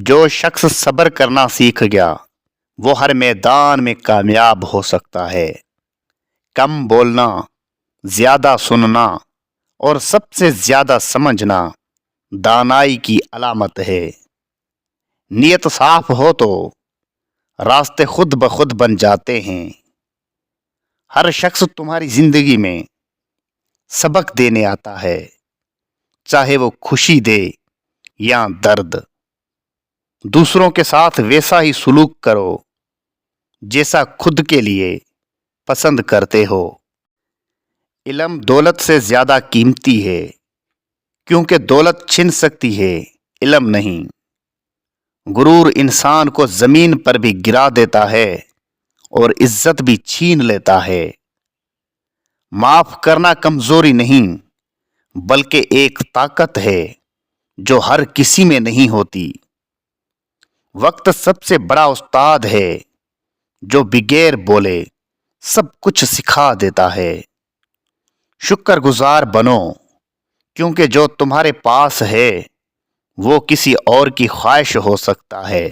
جو شخص صبر کرنا سیکھ گیا وہ ہر میدان میں کامیاب ہو سکتا ہے۔ کم بولنا، زیادہ سننا اور سب سے زیادہ سمجھنا دانائی کی علامت ہے۔ نیت صاف ہو تو راستے خود بخود بن جاتے ہیں۔ ہر شخص تمہاری زندگی میں سبق دینے آتا ہے، چاہے وہ خوشی دے یا درد۔ دوسروں کے ساتھ ویسا ہی سلوک کرو جیسا خود کے لیے پسند کرتے ہو۔ علم دولت سے زیادہ قیمتی ہے، کیونکہ دولت چھن سکتی ہے، علم نہیں۔ غرور انسان کو زمین پر بھی گرا دیتا ہے اور عزت بھی چھین لیتا ہے۔ معاف کرنا کمزوری نہیں، بلکہ ایک طاقت ہے جو ہر کسی میں نہیں ہوتی۔ وقت سب سے بڑا استاد ہے جو بغیر بولے سب کچھ سکھا دیتا ہے۔ شکر گزار بنو، کیونکہ جو تمہارے پاس ہے وہ کسی اور کی خواہش ہو سکتا ہے۔